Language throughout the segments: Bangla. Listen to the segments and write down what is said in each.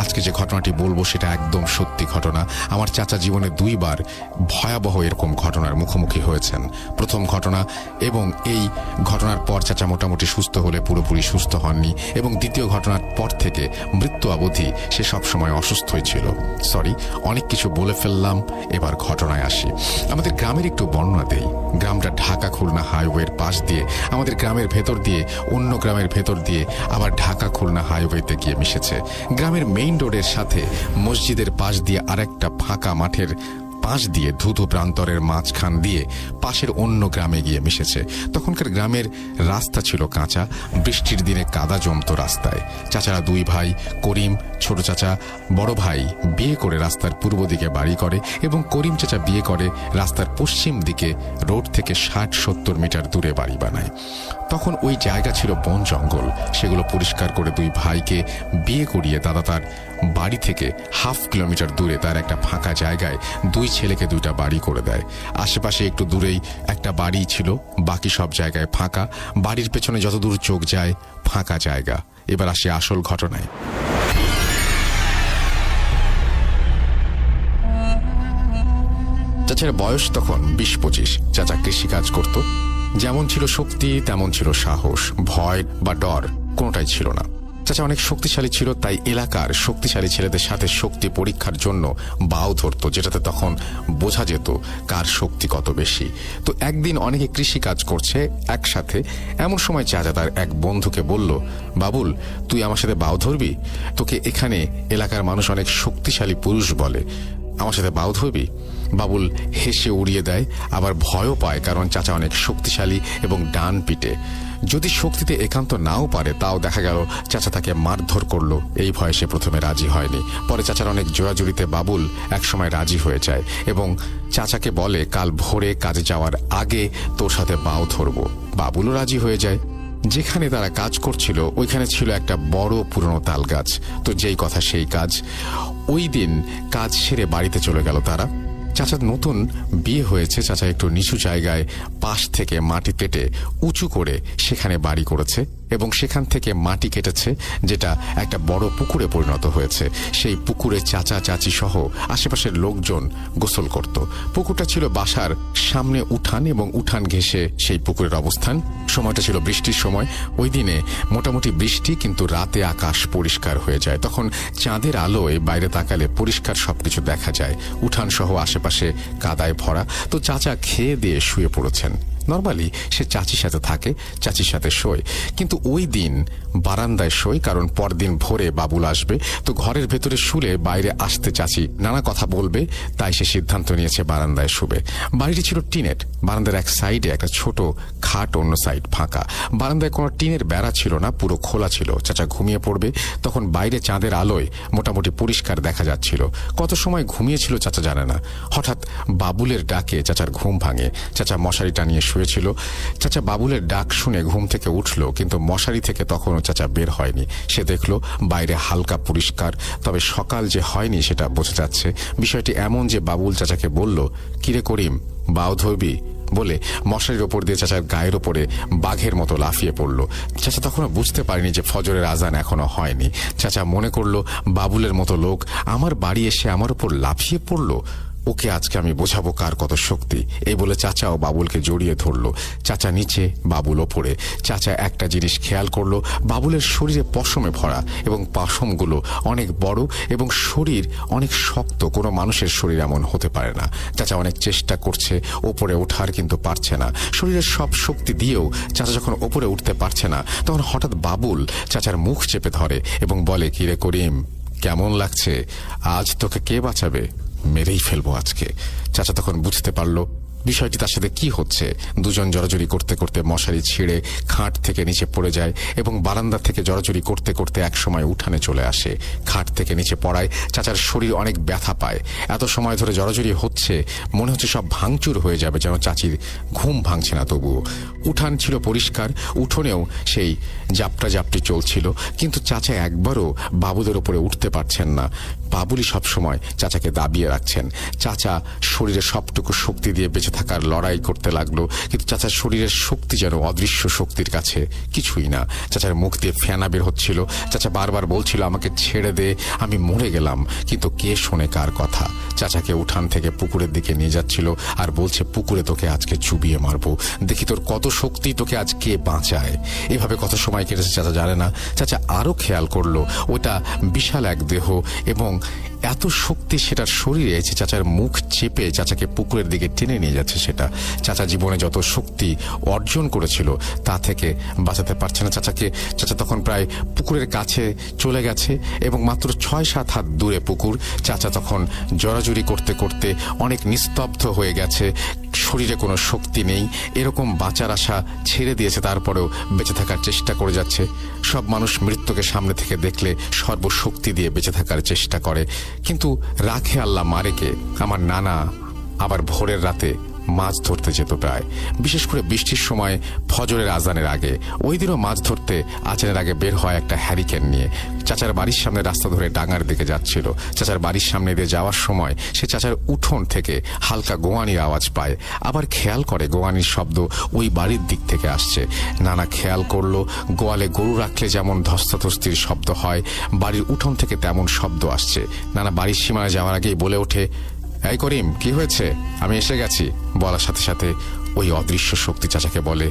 আজকে যে ঘটনাটি বলবো সেটা একদম সত্যি ঘটনা। আমার চাচা জীবনে 2 বার ভয়াবহ এরকম ঘটনার মুখোমুখি হয়েছেন। প্রথম ঘটনা, এবং এই ঘটনার পর চাচা মোটামুটি সুস্থ হলে পুরোপুরি সুস্থ হননি, এবং দ্বিতীয় ঘটনার পর থেকে মৃত্যু অবধি সে সবসময় অসুস্থই ছিল। সরি, অনেক কিছু বলে ফেললাম, এবার ঘটনায় আসি। আমাদের গ্রামের একটু বর্ণনা দেই। গ্রামটা ঢাকা খুলনা হাইওয়ের পাশ দিয়ে, আমাদের গ্রামের ভেতর দিয়ে, অন্য গ্রামের ভেতর দিয়ে, আবার ঢাকা খুলনা হাইওয়েতে গিয়ে মিশেছে। গ্রামের মেইন রোডের সাথে মসজিদের পাশ দিয়ে আরেকটা ফাঁকা মাঠের পাশ দিয়ে ধুধু প্রান্তরের মাঝখান দিয়ে পাশের অন্য গ্রামে গিয়ে মিশেছে। তখনকার গ্রামের রাস্তা ছিল কাঁচা, বৃষ্টির দিনে কাদা জমতো রাস্তায়। চাচারা 2 ভাই, করিম ছোট চাচা, বড় ভাই বিয়ে করে রাস্তার পূর্ব দিকে বাড়ি করে, এবং করিম চাচা বিয়ে করে রাস্তার পশ্চিম দিকে রোড থেকে 60-70 মিটার দূরে বাড়ি বানায়। তখন ওই জায়গা ছিল বন জঙ্গল। সেগুলো পরিষ্কার করে 2 ভাইকে বিয়ে করিয়ে দাদা তার বাড়ি থেকে 1/2 কিলোমিটার দূরে তার একটা ফাঁকা জায়গায় 2 ছেলেকে 2টা বাড়ি করে দেয়। আশেপাশে একটু দূরেই একটা বাড়ি ছিল, বাকি সব জায়গায় ফাঁকা। বাড়ির পেছনে যতদূর চোখ যায় ফাঁকা জায়গা। এবার আসি আসল ঘটনায়। চাচার বয়স তখন 20-25। চাচা কৃষিকাজ করত। যেমন ছিল শক্তি তেমন ছিল সাহস। ভয় বা ডর কোনোটাই ছিল না। চাচা অনেক শক্তিশালী ছিল, তাই এলাকার শক্তিশালী ছেলেদের সাথে শক্তি পরীক্ষার জন্য বাও ধরত, যেটাতে তখন বোঝা যেত কার শক্তি কত বেশি। তো একদিন অনেকে কৃষি কাজ করছে একসাথে, এমন সময় চাচা তার এক বন্ধুকে বলল, বাবুল তুই আমার সাথে বাও ধরবি? তোকে এখানে এলাকার মানুষ অনেক শক্তিশালী পুরুষ বলে, আমার সাথে বাও ধরবি? বাবুল হেসে উড়িয়ে দেয়, আবার ভয়ও পায়, কারণ চাচা অনেক শক্তিশালী এবং ডান পিটে। যদি শক্তিতে একান্ত নাও পারে, তাও দেখা গেল চাচা তাকে মারধর করলো, এই ভয়ে সে প্রথমে রাজি হয়নি। পরে চাচার অনেক জোরাজুরিতে বাবুল একসময় রাজি হয়ে যায় এবং চাচাকে বলে, কাল ভোরে কাজে যাওয়ার আগে তোর সাথে বাও ধরবো। বাবুলও রাজি হয়ে যায়। যেখানে তারা কাজ করছিল ওইখানে ছিল একটা বড় পুরনো তাল গাছ। তো যেই কথা সেই কাজ। ওই দিন কাজ সেরে বাড়িতে চলে গেল তারা। চাচার নতুন বিয়ে হয়েছে। চাচা একটু নিচু জায়গায় পাশ থেকে মাটি কেটে উঁচু করে সেখানে বাড়ি করেছে, এবং সেখান থেকে মাটি কেটেছে, যেটা একটা বড় পুকুরে পরিণত হয়েছে। সেই পুকুরে চাচা চাচি সহ আশেপাশের লোকজন গোসল করত। পুকুরটা ছিল বাসার সামনে উঠান, এবং উঠান ঘেঁষে সেই পুকুরের অবস্থান। সময়টা ছিল বৃষ্টির সময়। ওই দিনে মোটামুটি বৃষ্টি, কিন্তু রাতে আকাশ পরিষ্কার হয়ে যায়। তখন চাঁদের আলোয় বাইরে তাকালে পরিষ্কার সবকিছু দেখা যায়। উঠান সহ আশেপাশে কাদায় ভরা। তো চাচা খেয়ে দিয়ে শুয়ে পড়েছেন। নর্মালি সে চাচির সাথে থাকে, চাচির সাথে শোয়, কিন্তু ওই দিন বারান্দায় শোয়, কারণ পরদিন ভোরে বাবুল আসবে। তো ঘরের ভেতরে শুলে বাইরে আসতে চাচি নানা কথা বলবে, তাই সে সিদ্ধান্ত নিয়েছে বারান্দায় শুবে। বাড়িটি ছিল টিনের। বারান্দার এক সাইডে একটা ছোট খাট, অন্য সাইড ফাঁকা। বারান্দায় কোনো টিনের বেড়া ছিল না, পুরো খোলা ছিল। চাচা ঘুমিয়ে পড়বে। তখন বাইরে চাঁদের আলোয় মোটামুটি পরিষ্কার দেখা যাচ্ছিল। কত সময় ঘুমিয়েছিল চাচা জানে না। হঠাৎ বাবুলের ডাকে চাচার ঘুম ভাঙে। চাচা মশারি টানিয়ে শুয়েছিল। চাচা বাবুলের ডাক শুনে ঘুম থেকে উঠল, কিন্তু মশারি থেকে তখনও চাচা বের হয়নি। সে দেখল বাইরে হালকা পরিষ্কার, তবে সকাল যে হয়নি সেটা বোঝা যাচ্ছে। বিষয়টি এমন যে বাবুল চাচাকে বলল, কিরে করিম বাও ধরবি? বলে মশারির ওপর দিয়ে চাচার গায়ের ওপরে বাঘের মতো লাফিয়ে পড়ল। চাচা তখনও বুঝতে পারেনি যে ফজরের আজান এখনো হয়নি। চাচা মনে করল, বাবুলের মতো লোক আমার বাড়ি এসে আমার উপর লাফিয়ে পড়ল, ওকে আজকে আমি বোঝাবো কার কত শক্তি। এই বলে চাচাও বাবুলকে জড়িয়ে ধরল। চাচা নিচে, বাবুল ওপরে। চাচা একটা জিনিস খেয়াল করলো, বাবুলের শরীরে পশমে ভরা, এবং পশমগুলো অনেক বড় এবং শরীর অনেক শক্ত। কোনো মানুষের শরীর এমন হতে পারে না। চাচা অনেক চেষ্টা করছে ওপরে ওঠার, কিন্তু পারছে না। শরীরের সব শক্তি দিয়েও চাচা যখন ওপরে উঠতে পারছে না, তখন হঠাৎ বাবুল চাচার মুখ চেপে ধরে এবং বলে, কিরে করিম কেমন লাগছে? আজ তোকে কে বাঁচাবে? মেরেই ফেলবো আজকে। চাচা তখন বুঝতে পারল বিষয়টি তার সাথে কি হচ্ছে। দুজন জড়াজড়ি করতে করতে মশারি ছিঁড়ে খাট থেকে নিচে পড়ে যায়, এবং বারান্দা থেকে জড়াজড়ি করতে করতে এক সময় উঠানে চলে আসে। খাট থেকে নিচে পড়ায় চাচার শরীর অনেক ব্যথা পায়। এত সময় ধরে জড়াজড়ি হচ্ছে, মনে হচ্ছে সব ভাঙচুর হয়ে যাবে, যেন চাচির ঘুম ভাঙছে না। তবুও উঠান ছিল পরিষ্কার। উঠোনেও সেই জাপটা জাপটি চলছিল, কিন্তু চাচা একবারও বাবুদের উপরে উঠতে পারছেন না। বাবুলই সবসময় চাচাকে দাবিয়ে রাখছেন। চাচা শরীরে সবটুকু শক্তি দিয়ে বেঁচে থাকার লড়াই করতে লাগলো, কিন্তু চাচার শরীরের শক্তি যেন অদৃশ্য শক্তির কাছে কিছুই না। চাচার মুখ দিয়ে ফেনা বের হচ্ছিল। চাচা বারবার বলছিল, আমাকে ছেড়ে দে, আমি মরে গেলাম। কিন্তু কে শোনে কার কথা? চাচাকে উঠান থেকে পুকুরের দিকে নিয়ে যাচ্ছিল আর বলছে, পুকুরে তোকে আজকে চুবিয়ে মারবো, দেখি তোর কত শক্তি, তোকে আজ কে বাঁচায়। এভাবে কত সময় কেটেছে চাচা জানে না। চাচা আরো খেয়াল করলো ওটা বিশাল এক দেহ এবং এত শক্তি সেটার শরীরে যে চাচার মুখ চেপে চাচাকে পুকুরের দিকে টেনে নিয়ে যাচ্ছে সেটা। চাচা জীবনে যত শক্তি অর্জন করেছিল তা থেকে বাঁচাতে পারছে না চাচাকে। চাচা তখন প্রায় পুকুরের কাছে চলে গেছে এবং মাত্র 6-7 হাত দূরে পুকুর। চাচা তখন জড়াজড়ি করতে করতে অনেক নিস্তব্ধ হয়ে গেছে, শরীরে কোনো শক্তি নেই, এরকম বাঁচার আশা ছেড়ে দিয়েছে। তারপরেও বেঁচে থাকার চেষ্টা করে যাচ্ছে। সব মানুষ মৃত্যুকে সামনে থেকে দেখলে সর্বশক্তি দিয়ে বেঁচে থাকার চেষ্টা করে, কিন্তু রাখে আল্লাহ মারেকে। আমার নানা আবার ভোরের রাতে মাছ ধরতে যেত প্রায়, বিশেষ করে বৃষ্টির সময় ফজরের আজানের আগে। ওই দিনও মাছ ধরতে আজানের আগে বের হয় একটা হ্যারিকেন নিয়ে। চাচার বাড়ির সামনে রাস্তা ধরে ডাঙার দিকে যাচ্ছিল। চাচার বাড়ির সামনে দিয়ে যাওয়ার সময় সে চাচার উঠোন থেকে হালকা গোয়ানির আওয়াজ পায়, আবার খেয়াল করে গোয়ানির শব্দ ওই বাড়ির দিক থেকে আসছে। নানা খেয়াল করলো গোয়ালে গরু রাখলে যেমন ধস্তাধস্তির শব্দ হয়, বাড়ির উঠোন থেকে তেমন শব্দ আসছে। নানা বাড়ির সীমানায় যাওয়ার আগেই বলে ওঠে, এই করিম, কি হয়েছে? আমি এসে গেছি। বলার সাথে সাথে ওই অদৃশ্য শক্তি চাচাকে বলে,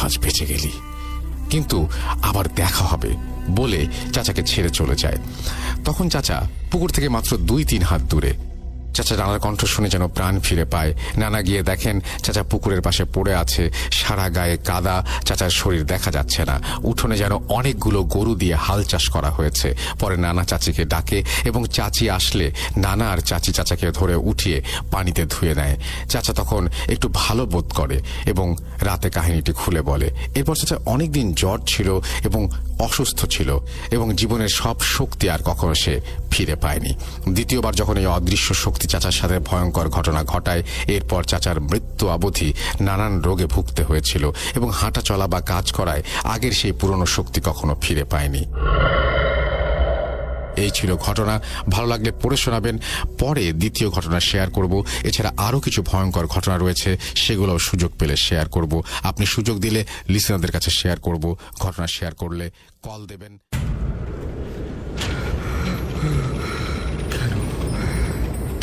আজ বেঁচে গেলি, কিন্তু আবার দেখা হবে বলে চাচাকে ছেড়ে চলে যায়। তখন চাচা পুকুর থেকে মাত্র 2-3 হাত দূরে। চাচা নানার কণ্ঠ শুনে যেন প্রাণ ফিরে পায়। নানা গিয়ে দেখেন চাচা পুকুরের পাশে পড়ে আছে, সারা গায়ে কাদা, চাচার শরীর দেখা যাচ্ছে না। উঠোনে যেন অনেকগুলো গরু দিয়ে হাল চাষ করা হয়েছে। পরে নানা চাচিকে ডাকে এবং চাচি আসলে নানা আর চাচি চাচাকে ধরে উঠিয়ে পানিতে ধুয়ে নেয়। চাচা তখন একটু ভালো বোধ করে এবং রাতে কাহিনীটি খুলে বলে। এরপর চাচা অনেকদিন জ্বর ছিল এবং অসুস্থ ছিল এবং জীবনের সব শক্তি আর কখনো সে ফিরে পায়নি। দ্বিতীয়বার যখন এই অদৃশ্য শক্তি চাচার সাথে ভয়ঙ্কর ঘটনা ঘটায়, এরপর চাচার মৃত্যু অবধি নানান রোগে ভুগতে হয়েছিল এবং হাঁটা চলা বা কাজ করায় আগের সেই পুরনো শক্তি কখনো ফিরে পায়নি। এই ছিল ঘটনা। ভালো লাগলে পড়ে শোনাবেন। পরে দ্বিতীয় ঘটনা শেয়ার করব। এছাড়া আরো কিছু ভয়ঙ্কর ঘটনা রয়েছে, সেগুলো সুযোগ পেলে শেয়ার করব। আপনি সুযোগ দিলে লিসেনারদের কাছে শেয়ার করব। ঘটনা শেয়ার করলে কল দেবেন।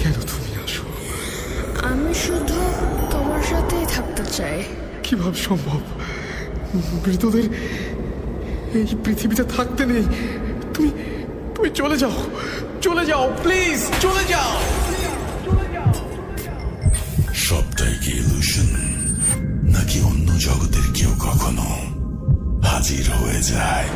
কেন তুমি আসো? আমি শুধু তোমার সাথেই থাকতে চাই। কিভাবে সম্ভব? মৃতদের এই পৃথিবীতে থাকতে নেই। তুমি তুমি চলে যাও, চলে যাও, প্লিজ চলে যাও। সবটাই কি ইলুশন, নাকি অন্য জগতের কেউ কখনো হাজির হয়ে যায়?